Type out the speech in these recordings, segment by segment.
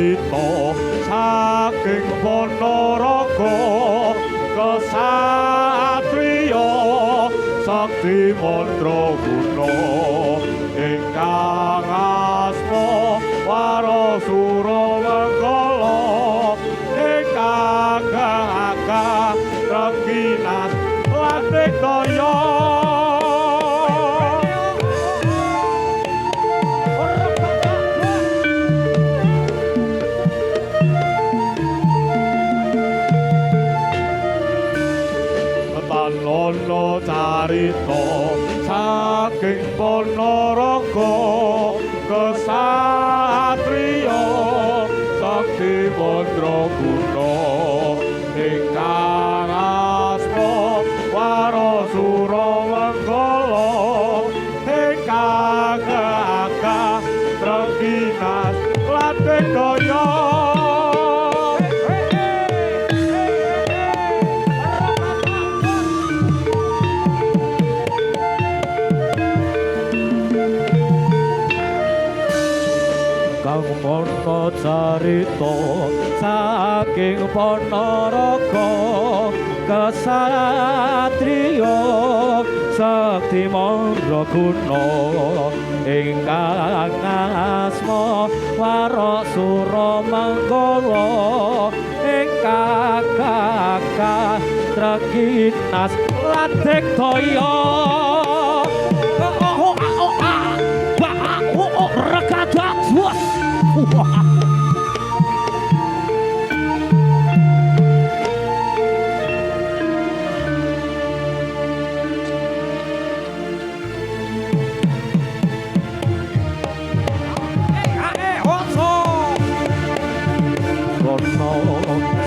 carita saking Ponorogo kesatriya sakti mandraguna ingkang asma Warasura Mangala ingkang agah Rengginas Latikaya Lono carita saking Ponorogo kesatriya sakti mandraguna ingkang asma Warasura Mangala ingkang agah Rengginas Latikaya Mono carita saking Ponorogo kesatriya sakti mandraguna ingkang asma Warasura Mangala ingkang agah Rengginas Latikaya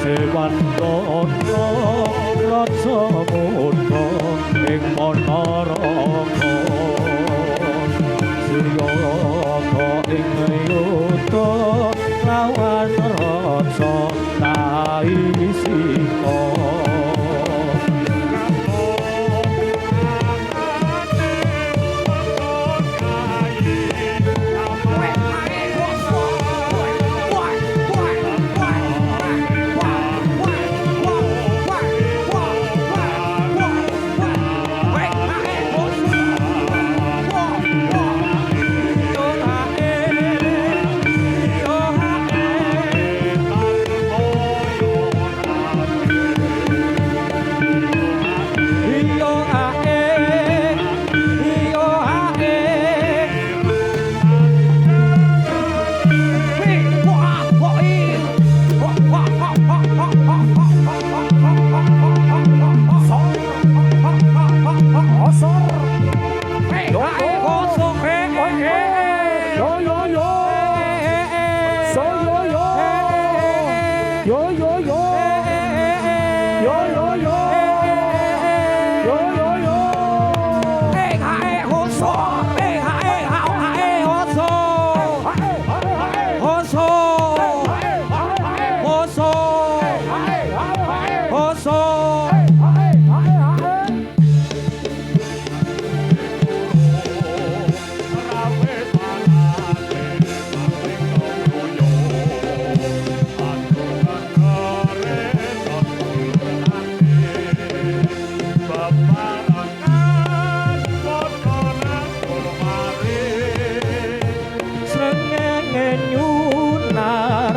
Sewantana raja muda ing Ponorogo Suryaka ing yuda lawan raja Taisika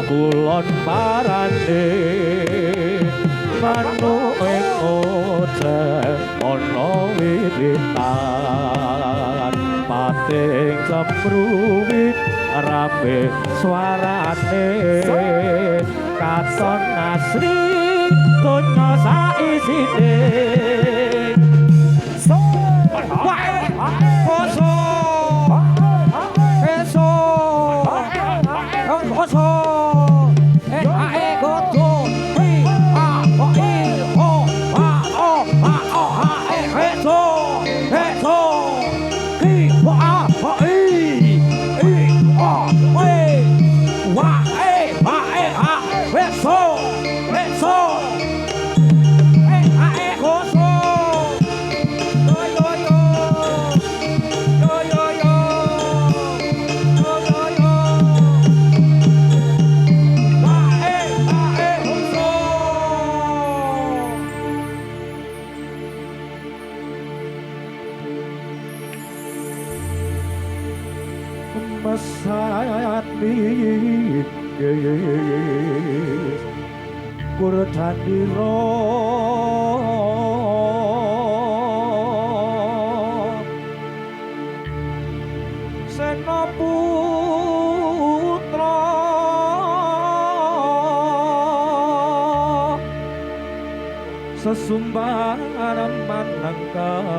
kulon parane manuk ing ojek ana wiwitan pating cemruwit rape swarane katon asri donya saisine mesati Gurdhanira Sena putra sesumbar manangkari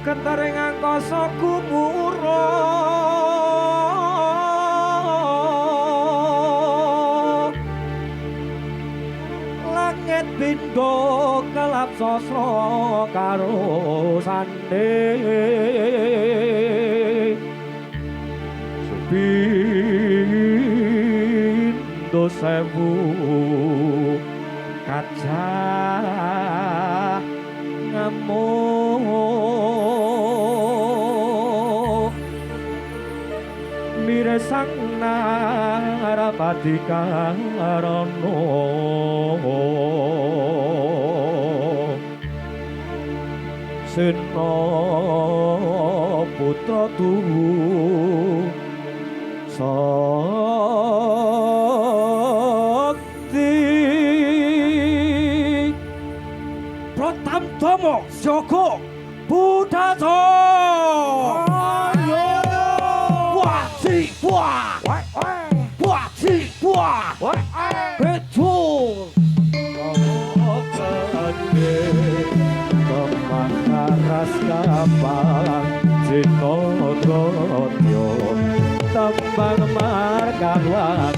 Kentaring angkasa kumura langit pindha kelap sasra karo sandhe sepindo sewu kaca ngamuk miresang narapati karana Sena putra tuhu sakti Pratamtama Joko Buddhata Wah si wah Wah si wah Betul Kemakaras kapal Sinodotyo Tembang markawangan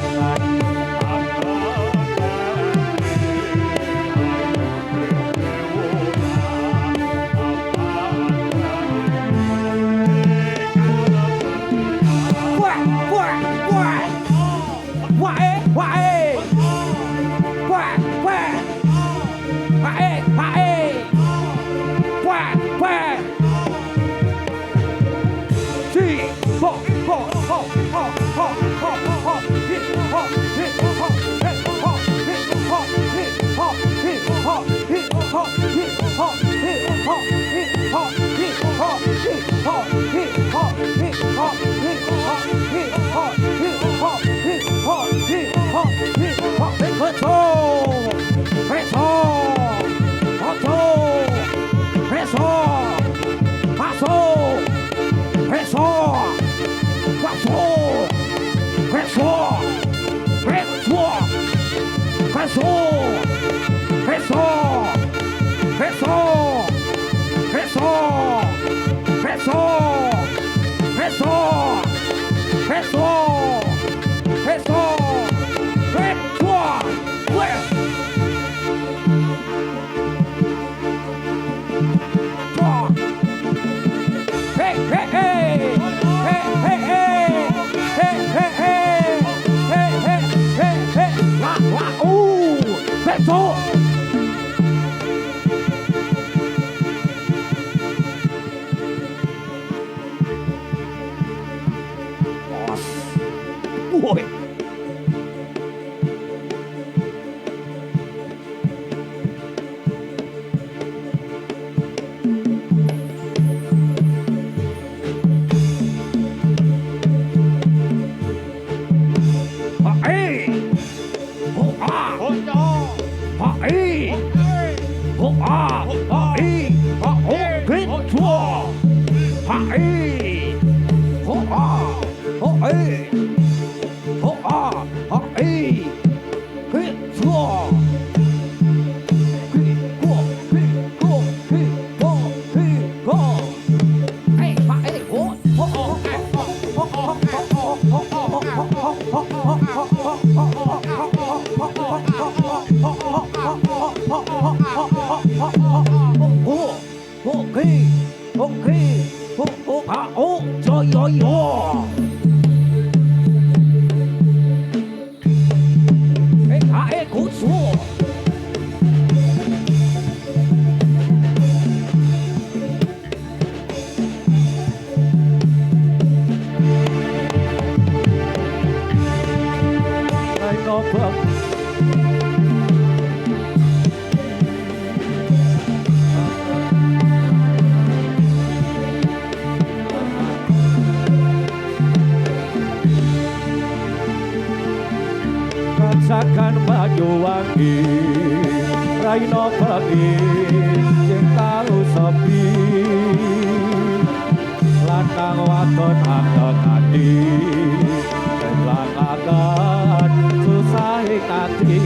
bengi raina bengi sing tau sepi lanang wadon ati lanangan susah ati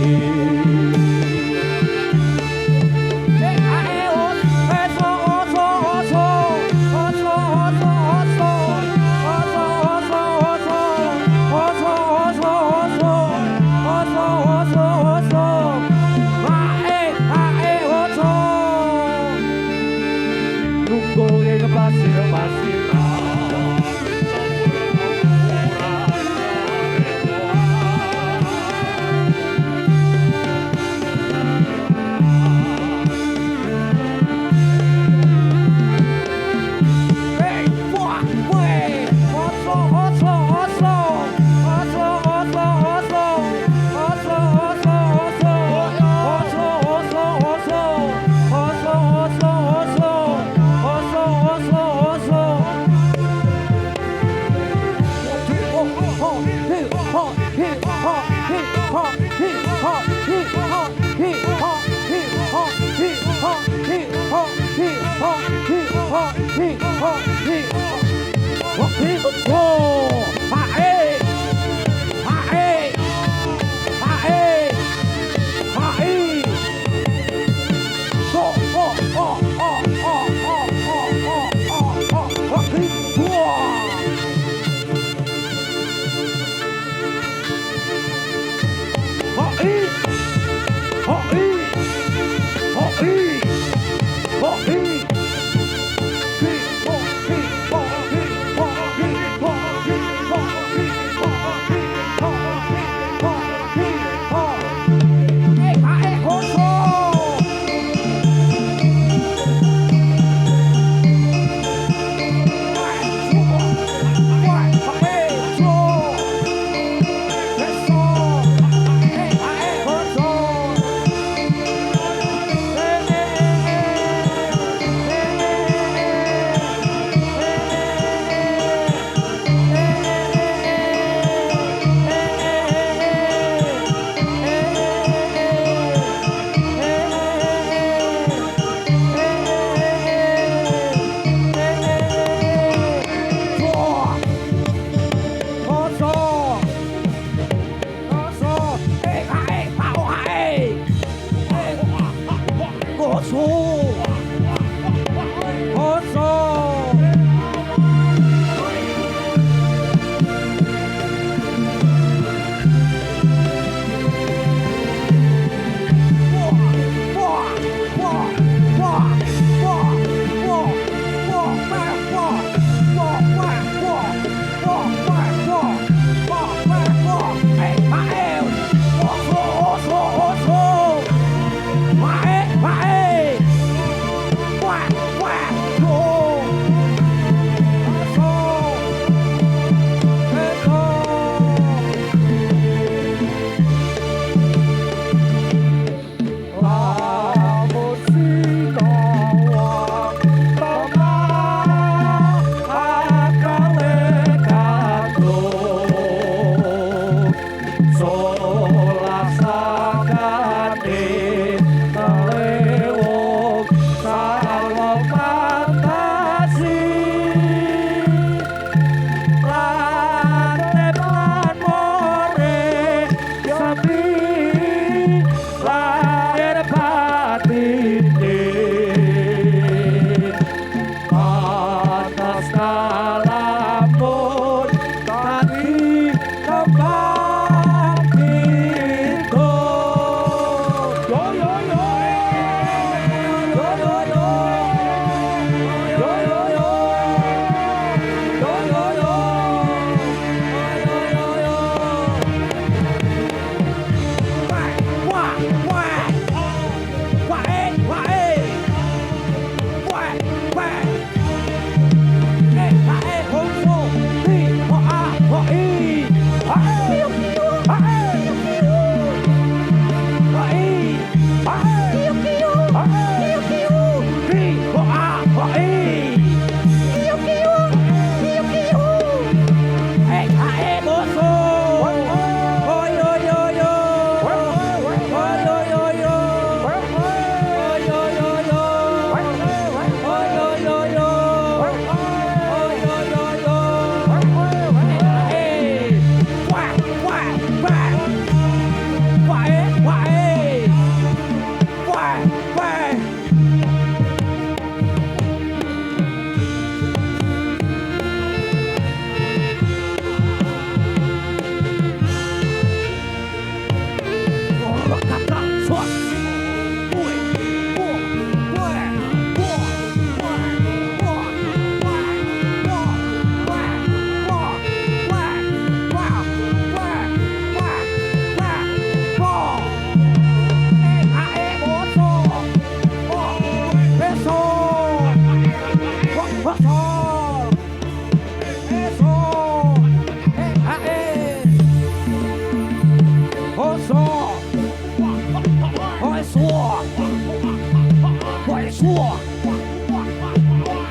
Reswo.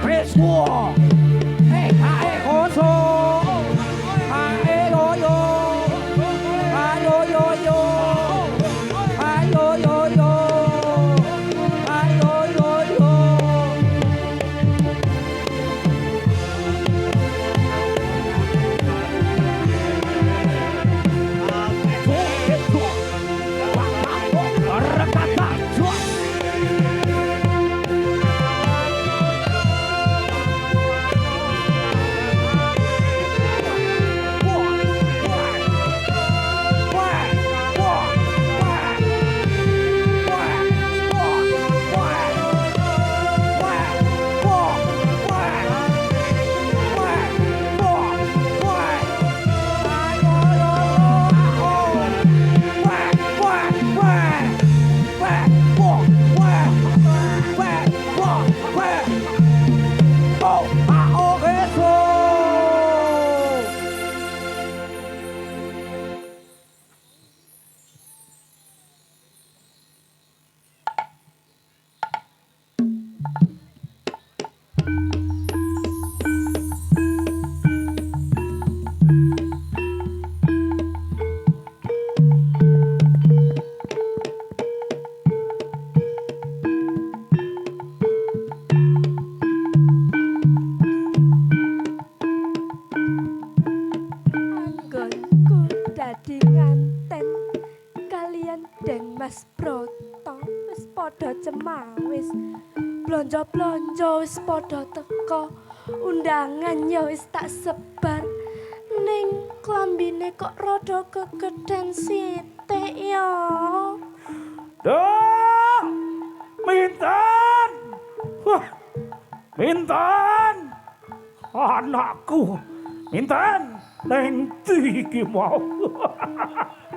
Reswo. Hae koso. Hae yo yo. Ayo yo yo. Ayo yo yo. Ayo yo yo. Anggonku dadi nganten kalian Deng Mas Broto wis padha cemawis. Blonjo-blonjo wis padha teka. Undangan ya wis tak sebar. Ning klambine kok rada kegeden sithik ya. Duh! Minten! Wah! Minten! Anakku! Minten! Neng ndi iki mau?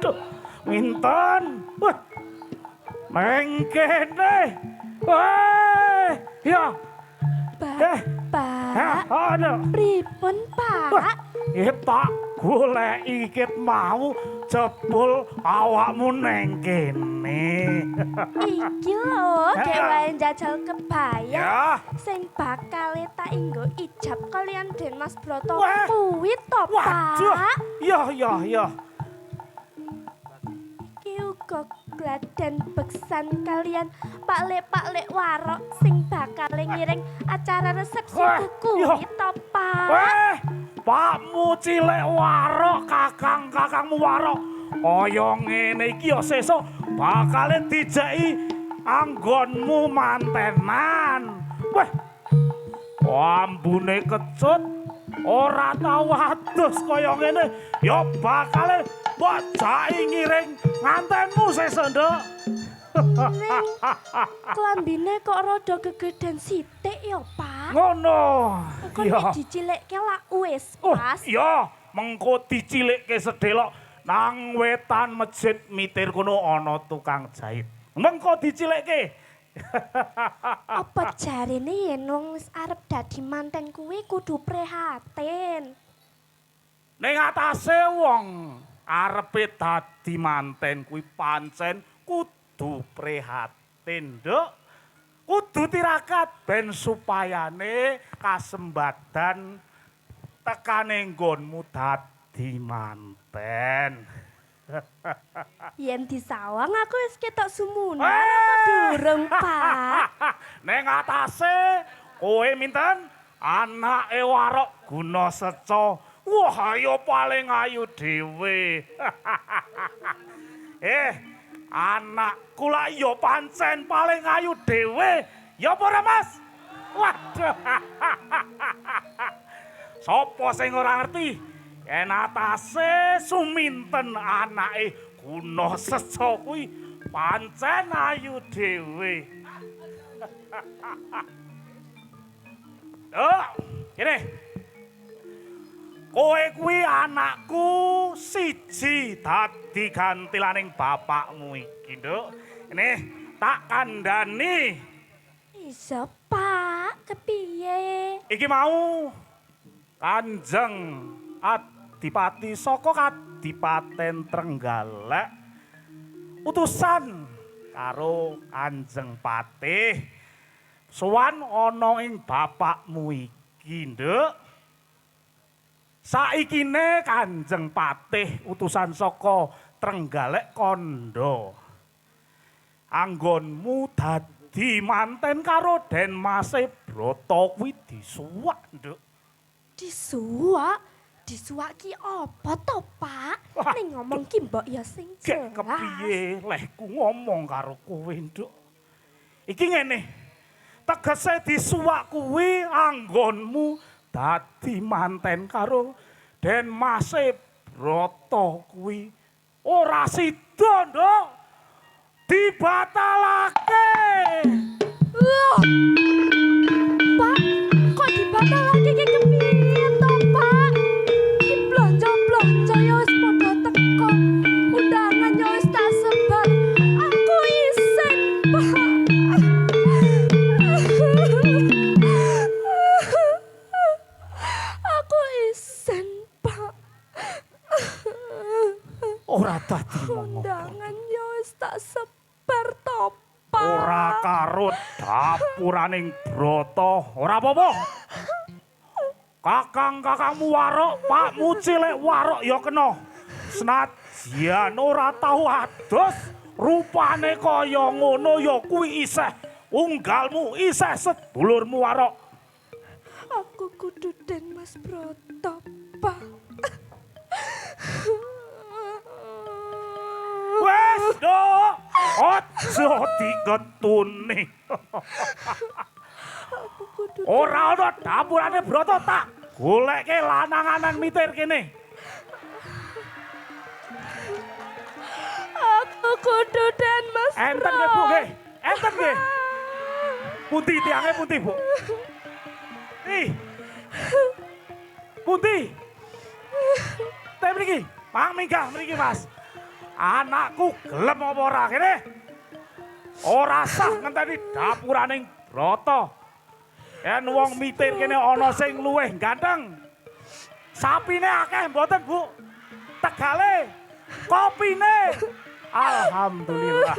Duh! Minten! Wah! Neng kene! Wah! Ya! Bapak, Aduh! pripun, Pak? Tak goleki ket mau jebul awakmu neng kene. Iki lho, dhewe njajal kebaya Ya. sing bakal tak inggo ijab kalian Den Mas Broto Wah. kuwi to, Waduh. Pak. Ya. Iki uga gladen beksan kalian Pak Lek Warok sing bakal ngiring acara resepsi Wah, kuwi iya. to, Pak. Weh, pakmu Cilek Warok, kakangmu Warok. Kaya ngene iki ya sesuk bakal dijeki anggonmu mantenan. Weh. Ambune kecut ora tau adus kaya ngene ya bakal mbok jaki ngiring ngantenmu sesuk, Nduk. Klambine kok rada gegeden sithik ya, Pak. Ngono. Kok nek dicilikke lak wis pas. Iya, mengko dicilikke sedelok nang wetan masjid mitir kono ana tukang jahit. Mengko dicilikke. Apa jarene yen wong wis arep dadi manten kuwi kudu prihatin. Ning atase wong arepe dadi manten kuwi pancen kudu prihatin, Nduk. Kudu tirakat ben supayane kasembadan tekane nggonmu dadi manten. Yen disawang aku wis ketok sumunan apa durung, Pak? Neng atase kowe minten anake Warok Guna Seca. Wah, ayo paling ayu dhewe. Anakku lak ya pancen paling ayu dhewe. Ya apa ora, Mas? Waduh. Sopo sing ora ngerti? Yen atase suminten anake Guna Seca kuwi pancen ayu dhewe. Oh, kene. Kowe kuwi anakku siji dadi gantilaning bapakmu iki, Nduk. Ini tak kandhani. Iso, Pak, kepiye? Iki mau Kanjeng Adipati saka Kadipaten Trenggalek utusan karo Kanjeng Patih Sowan ana ing bapakmu iki, Nduk. Saikine Kanjeng Patih utusan saka Trenggalek Kandha. Anggonmu dadi manten karo Den Mase Brata kuwi disuwak, Nduk. Disuwak? Disuwak ki apa to, Pak? Wah, Ning ngomong ki mbok ya sing Gek jelas. kepiye lehku ngomong karo kowe, Nduk. Iki ngene. Tegese disuwak kuwi anggonmu dadi manten karo Den Mase Brata kuwi ora sida, Nduk. Dibatalake. Loh. Pak, kok dibatalake ki kepiye to, Pak? Ki blonjo-blonjo ya wis padha teko. Undangan ya wis tak sebar. Aku isin, Pak. Aku isin, Pak. Ora dadi ngono. Undangan ya wis tak sebar to, Pak. Ora karo dapuraning Brata, ora apa-apa. Kakang-kakangmu warok, pakmu cilik warok ya kena. Senajan ora tau adus, rupane kaya ngono ya kuwi isih unggalmu, isih sedulurmu warok. Aku kudu Den Mas Brata, Pak. Wes, Nduk. Aja digetuni. Aku kudu Ora ana dapurane Brata tak goleke lananganan mitir kene. Aku kudu Den Mas Brata. Enten nggih, Bu nggih. Enten nggih. Pundi tiange pundi, Bu? Ih. Pundi? Teh mriki. Mang minggah mriki, Mas. Anakku gelem apa ora kene? Ora sah ngenteni dapuraning Brata. Yen wong mitir kene ana sing luwih ganteng. Sapine akeh mboten, Bu. Tegale, kopine. Alhamdulillah.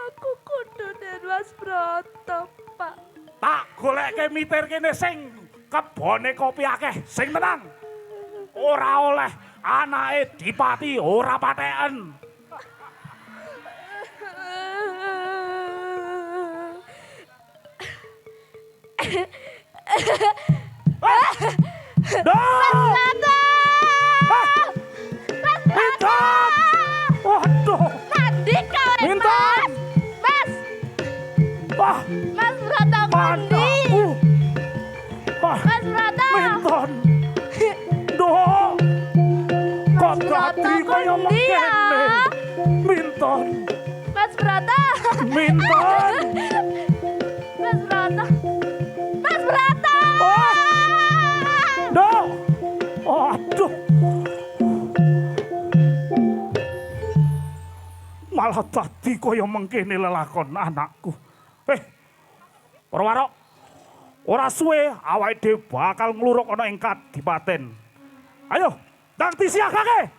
Aku kudu Den Mas Brata, Pak. Tak goleke mitir kene sing kebone kopi akeh, sing menang. Ora oleh anake dipati ora pateken. Brata! Minton! Waduh! Tadi kawan Minton! Mas! Wah, Mas Brata kondi! anakku! Wah, Mas Brata! Minton! Duh! Kok dadi kaya mengkene? Minton! Mas Brata! Minton! Mas Brata! Mas Brata! Oh! Duh! Aduh! Malah dadi kaya mengkene lelakon anakku. Para warok, ora suwe awake dhewe bakal ngluruk ana ing Kadipaten. Ayo, ndang disiagake.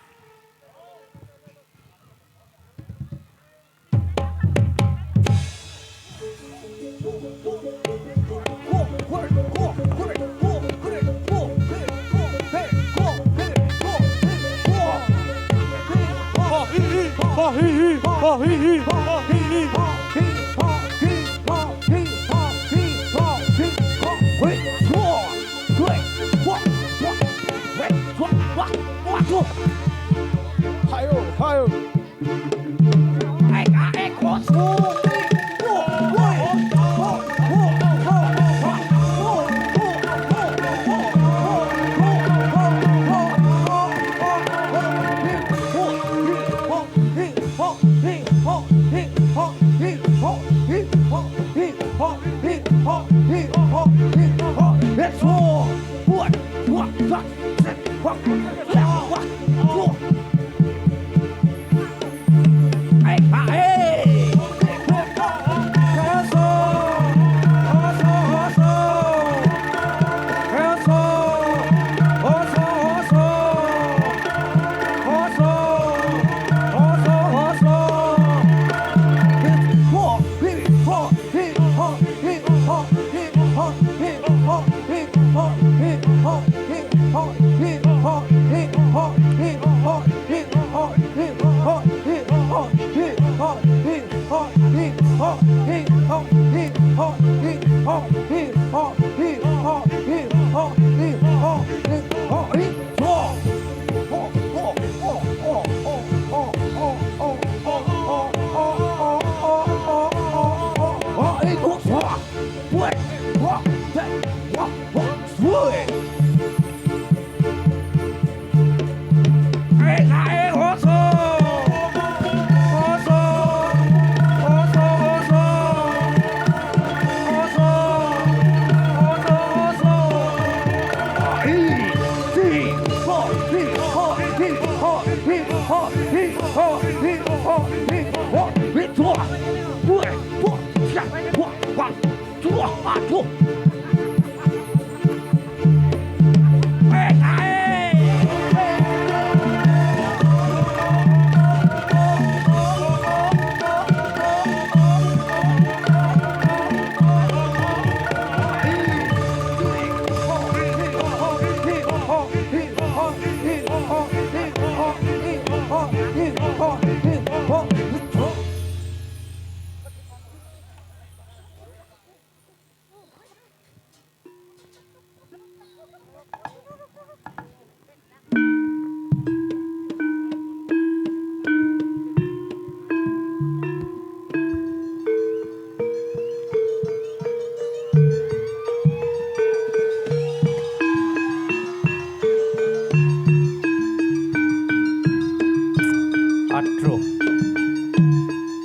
Aduh.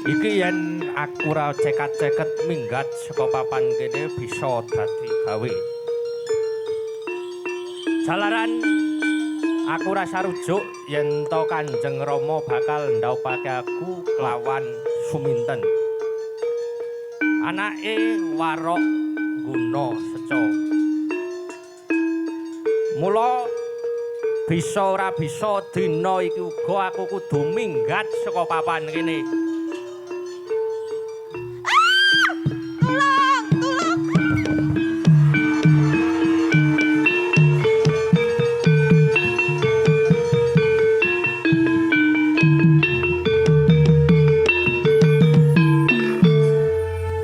Iki yen aku ora cekat-ceket minggat saka papan kene bisa dadi gawe. Jalaran aku rasa rujuk yen to Kanjeng Rama bakal ndhaupake aku kelawan Suminten. Anake Warok Guna Seca. Mula bisa ora bisa dina iki uga aku kudu minggat saka papan kene.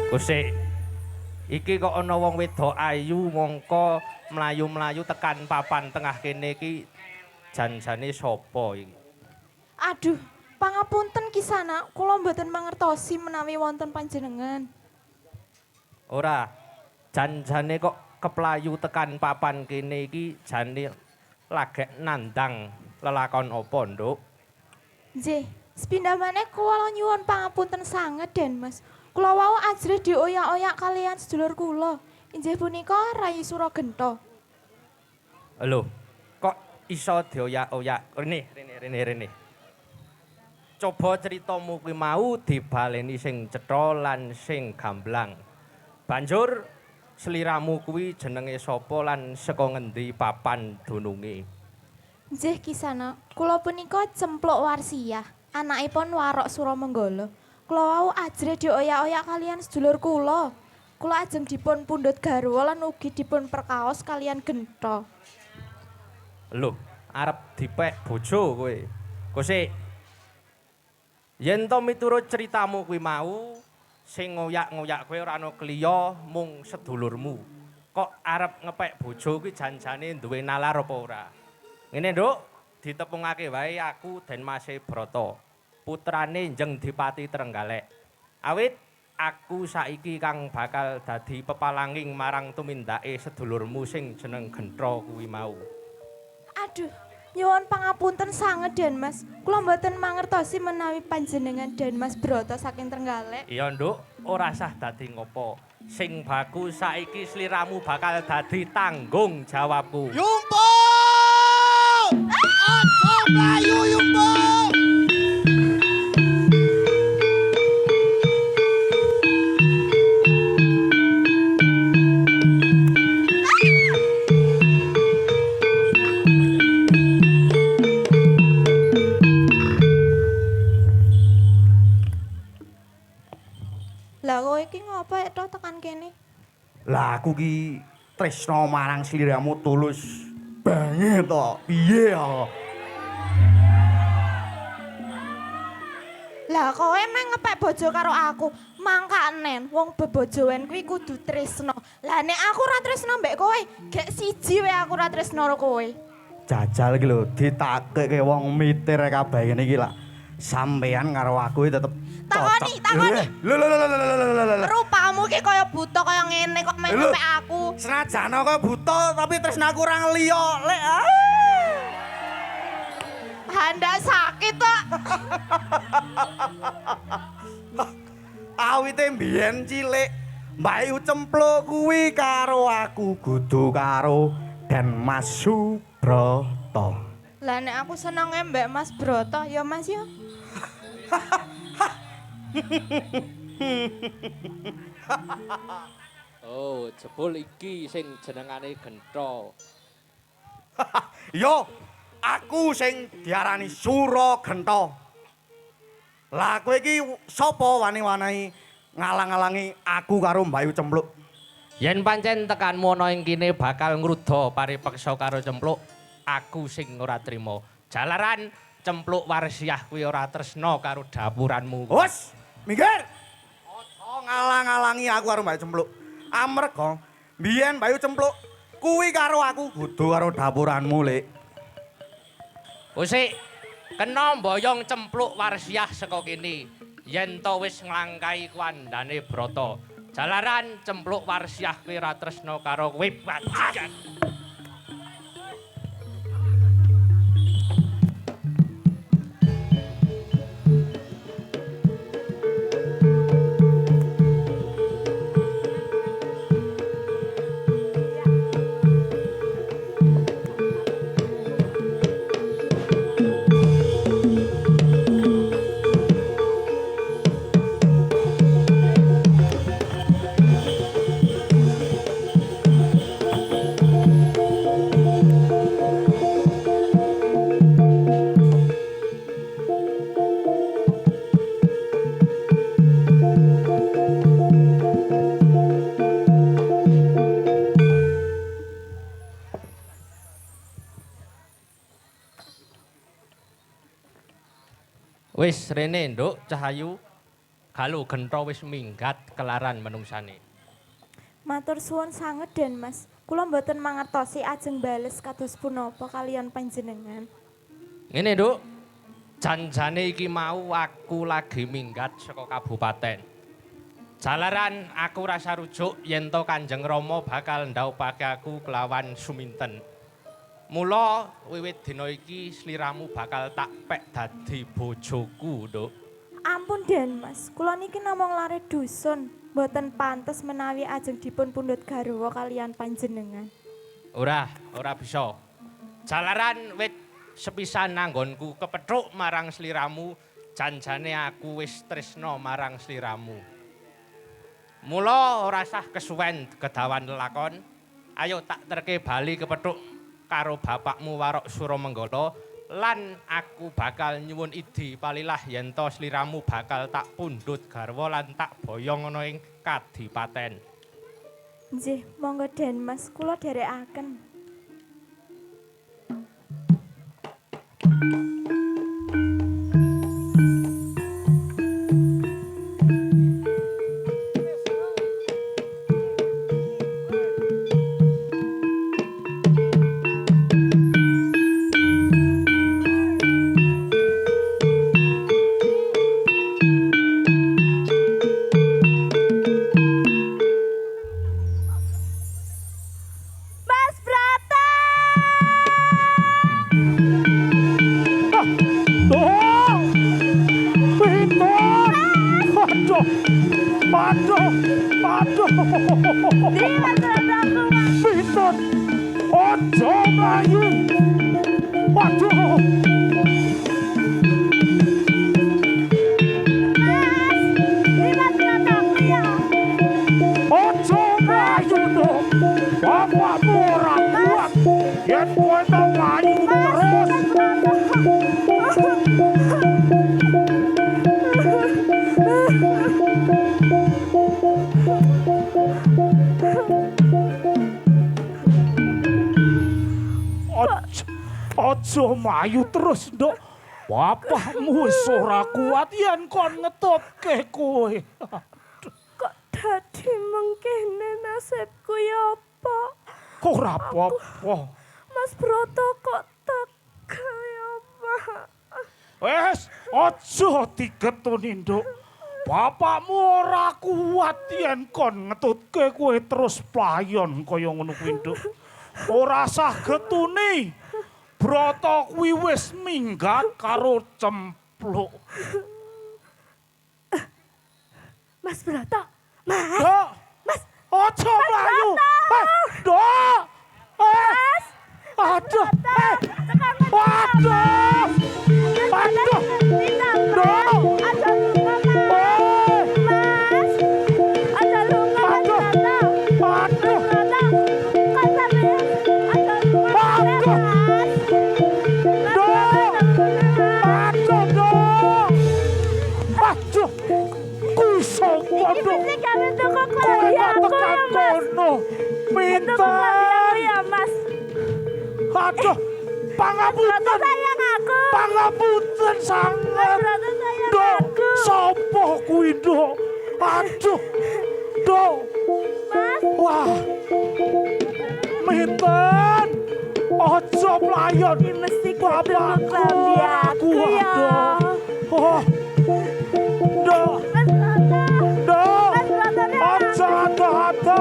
Gusik, iki kok ana wong wedok ayu mongko mlayu-mlayu tekan papan tengah kene iki janjane sapa iki? Aduh, pangapunten Kisana, kula mboten mangertosi menawi wonten panjenengan. Ora, janjane kok keplayu tekan papan kene iki jane lagek nandang lelakon apa, Nduk? Nggih, sepindah maneh kula nyuwun pangapunten sanget Den Mas. Kula wau ajrih dioyak-oyak kalian sedulur kula. Inggih punika Rai Suragenta. Lho, kok iso dioyak-oyak? Rene. Coba ceritamu kuwi mau dibaleni sing cetha lan sing gamblang. Banjur sliramu kuwi jenenge sapa lan saka ngendi papan dununge? Nggih Kisana, kula punika Cempluk Warsiyah, anakipun Warok Suramanggala. Kula wau ajrih dioyak-oyak kalian sedulur kula. Kula ajeng dipun pundhut garwa lan ugi dipun perkaos kalian genta. Lho, arep dipek bojo kowe. Gusik. Yen to miturut ceritamu kuwi mau, sing ngoyak-ngoyak kowe ora ana kliya mung sedulurmu. Kok arep ngepek bojo kuwi janjane duwe nalar apa ora? Ngene, Nduk, ditepungake wae aku Den Mas Brata, putrane Njeng Dipati Trenggalek. Awit aku saiki kang bakal dadi pepalanging marang tumindake sedulurmu sing jeneng Gentra kuwi mau. Aduh, nyuwun pangapunten sanget Den Mas. Kula mboten mangertosi menawi panjenengan Den Mas Brata saking Trenggalek. Iya, Nduk, ora sah dadi ngopo. Sing bagus saiki sliramu bakal dadi tanggung jawabku. Yumpo! Aja mlayu Yumpo! Lah kowe iki Ngopo to tekan kene? Lah aku ki tresno marang sliramu tulus banget to. Piye ya? Lah kowe meh ngepek bojo karo aku. Mangkanen wong bebojoan kuwi kudu tresno. Lah nek aku ora tresno mbek kowe, gek siji wae aku ora tresno karo kowe. Jajal iki lho ditakekke wong mitir kabeh ngene iki lak. Sampean karo aku tetep Takoni. Lho. Rupamu ki kaya buta kaya ngene kok meh ngepek aku. Senajan kaya buta tapi tresnaku ora ngeliya, Lek. Handa sakit kok. Awite mbiyen cilik Mbak Cempluk kuwi karo aku kudu karo Den Mas Subroto. Lah nek aku senenge mbek Mas Broto ya Mas ya. Oh, jebul iki sing jenengane Gentho. Yo, aku sing diarani Suragenta. Lah kowe iki sapa wani-wani ngalang-alangi aku karo Mbak Cempluk? Yen pancen tekanmu ana ing kene bakal ngrudha paripeksa karo Cempluk, aku sing ora trima. Jalaran Cempluk Warsiah kuwi ora tresna karo dapuranmu. Wes, minggir. Aja ngalang-alangi aku karo Mbak Cempluk. Amarga biyen Mbak Cempluk kuwi karo aku kudu karo dapuranmu, Lek. Usik, kena mboyong Cempluk Warsiah saka kene. Yen to wis nglangkai kuandane Brata. Jalaran Cempluk Warsiah kuwi ora tresna karo kowe bajingan. Wis rene nduk Cahayu. Galuh Gentho wis minggat kelaran menungsane. Matur suwun sanget Den Mas. Kula mboten mangertosi ajeng bales kados punapa kalian panjenengan. Ngene nduk. Janjane iki mau aku lagi minggat saka kabupaten. Jalaran aku rasa rujuk yen to Kanjeng Rama bakal ndhaupake aku kelawan Suminten. Mula wiwit dina iki sliramu bakal tak pek dadi bojoku, Nduk. Ampun Den Mas, kula niki namung lare dusun, mboten pantes menawi ajeng dipun pundhut garwa kalian panjenengan. Ora bisa. Jalaran wit sepisan nanggonku kepethuk marang sliramu, janjane aku wis tresna marang sliramu. Mula ora sah kesuwen kedawan lelakon. Ayo tak terke bali kepethuk karo bapakmu Warok Suramanggala lan aku bakal nyuwun idi palilah yen to sliramu bakal tak pundhut garwa lan tak boyong ana ing kadipaten. Nggih, monggo Den Mas, kula dherekaken. Mas Brata! Tuh! Pinter! Aduh! Aduh! Aduh! Di Mas Brataku, Mas. Pinter! Ojo mlayu! Aduh! Di Mas Brataku ya. Ojo mlayu tuh! Bapakmu ora kuat! Yen kowe tak mlayu terus! Aja mlayu terus, Nduk. Bapakmu wis ora kuat yen kon ngetutke kowe. Kok dadi mengkene nasibku ya apa? Ora apa-apa. Mas Broto kok tega ya Pak? Wes, aja digetuni, Nduk. Bapakmu ora kuat yen kon ngetutke kowe terus playon kaya ngono kuwi, Nduk. Ora sah getuni. Broto kuwi wis minggat karo cempluk. Mas Broto, Mas, Nduk, Mas, aja mlayu. Nduk. Mas, Aduh. tekan Aduh. Aduh. Nduk. Aja lunga, Mas. Mas, aja lunga, Mas Aduh. Broto. Aduh. Broto, kan sampe aja lunga, Aduh. Mas. Nduk. Aduh, Nduk. Aduh. Kuwi sapa, Nduk? Iki gawe tuku Kowe klambi kok aku tekan ya, Mas. kono. Tuku Pinten. klambi aku ya, Mas. Aduh. Broto Pangapunten. sayang aku. Pangapunten Mas sanget. Broto sayang Nduk, aku. sapa kuwi, Nduk? Aduh. Nduk. Mas, Wah. Minten. Aja mlayon. iki mesti kudu Bapakku klambi ora aku kuat, ya. Nduk. Oh. Nduk. Mas Broto. Nduk. Mas Broto Aja ata-ata.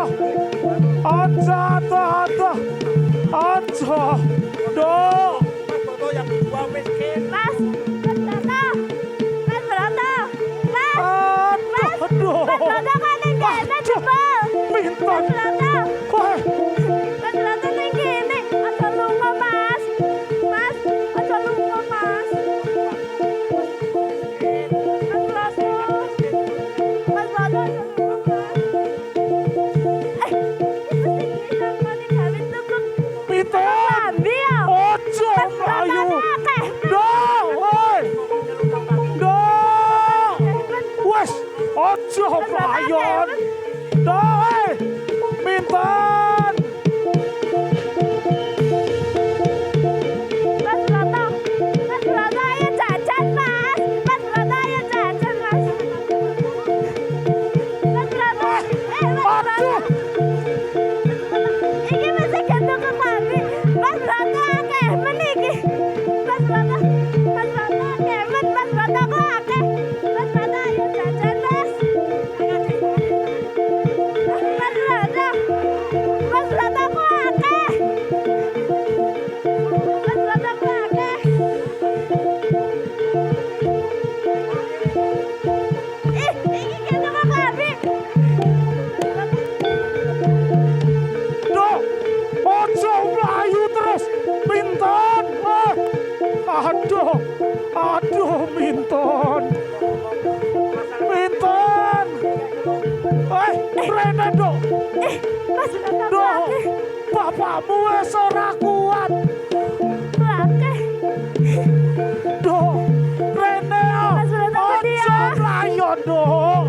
Aja ata-ata. Aja. Nduk. Mas, Mas Broto. Mas Broto. Mas, Aduh. Mas Broto kan ning kene jebol. Minten. Mas Broto. Kowe. Mas Broto ning kene. Aja lunga, Mas. Mas, aja lunga, Mas. Mas Broto. Mas Broto aja lunga, Mas. Iki mesti bisa ngene gawe tuku Minten. klambi ya. Aja Mas Broto mlayu. akeh. Nduk, woi. Nduk. Wes, aja playon. Nduk, woi. Minten. Mas Broto, Mas Broto ayo jajan, Mas. Mas Broto ayo jajan, Mas. Mas Broto, Mas Broto. Aduh. Iki mesti gendong ke klambi. Mas Broto akeh men iki. Mas Broto, Mas Broto akeh men. Mas Broto kok akeh. Mas Broto ayo jajan, Mas. Mas Broto, Mas Broto kok akeh. Mas Broto kok akeh. Iki gendong ke klambi. Nduk, aja mlayu terus. Minten. Aduh. Aduh, Minten. Minten. Rene, Nduk. Mas Broto kok Nduk. akeh. Bapakmu wis ora kuat. Kok akeh. Nduk. Rene. Mas Broto tadi ya. Aja mlayon, Nduk.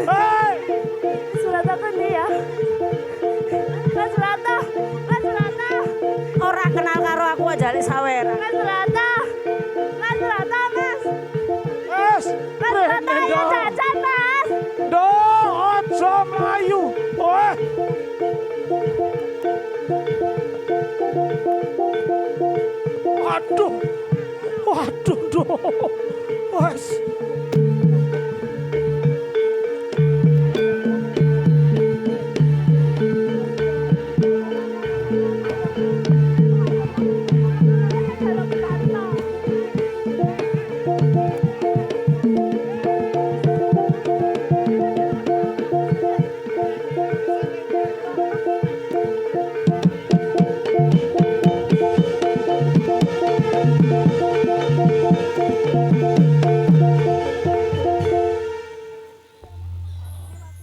Hei. Mas Broto kendi ya. Mas Broto, Mas Broto, Ora kenal karo aku aja lek sawer. Mas Broto, Mas Broto, Mas. Wes. Mas Broto Rene, ayo Nduk. jajan, Mas. Nduk, aja mlayu. Weh. Aduh. Waduh, Nduk. Wes.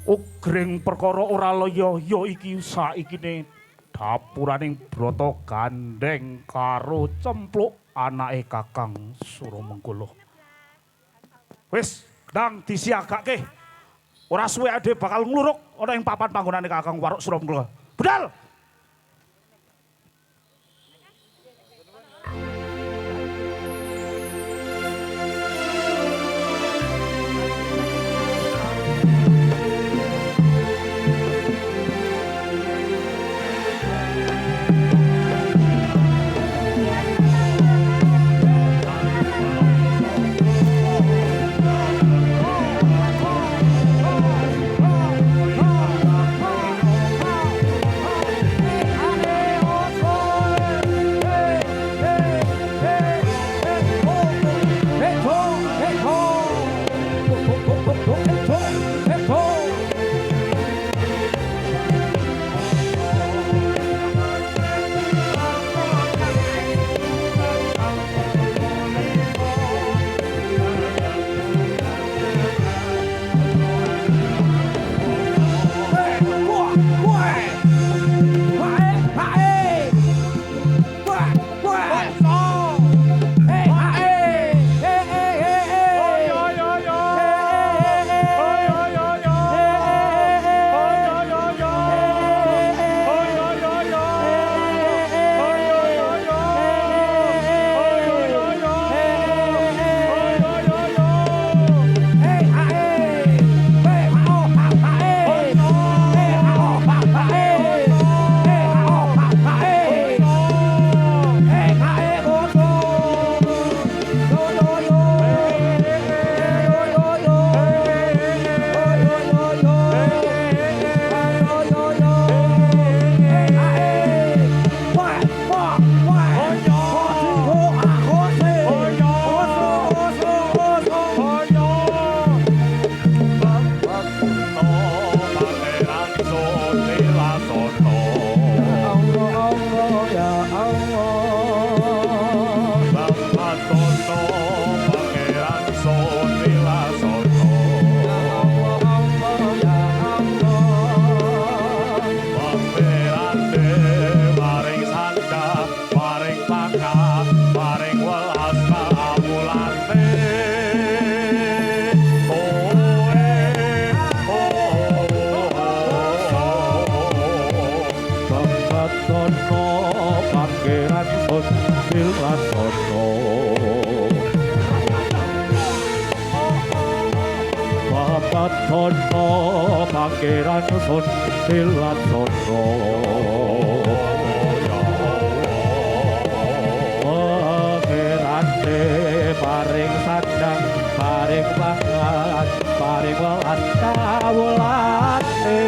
Ugreng perkara ora loyo ya iki saikine dapuraning Broto gandeng karo cempluk anake Kakang Suramengkala. Wis, ndang disiagake. Ora suwe ade bakal ngluruk ana ing papan panggonane Kakang Waruk Suramengkala. Budal. Dono Pangeran Sun Silasono Bapak Dono Pangeran Sun Silasono Pangerane paring sandang paring pangan paring welas kawulane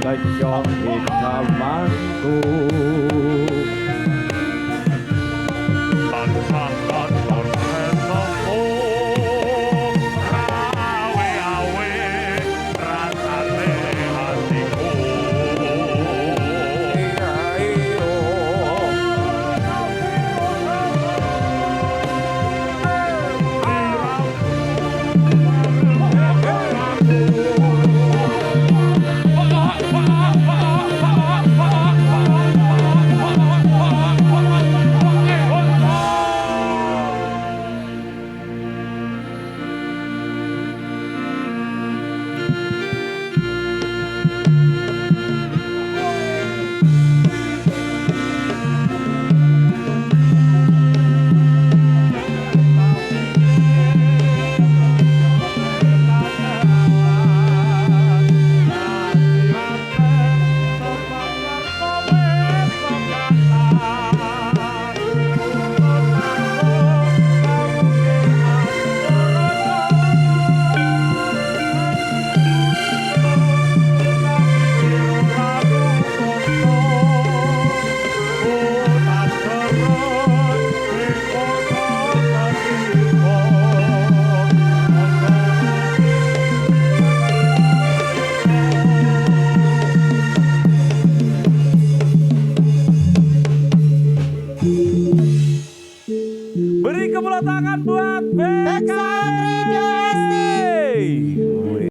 Kenyong hitamanku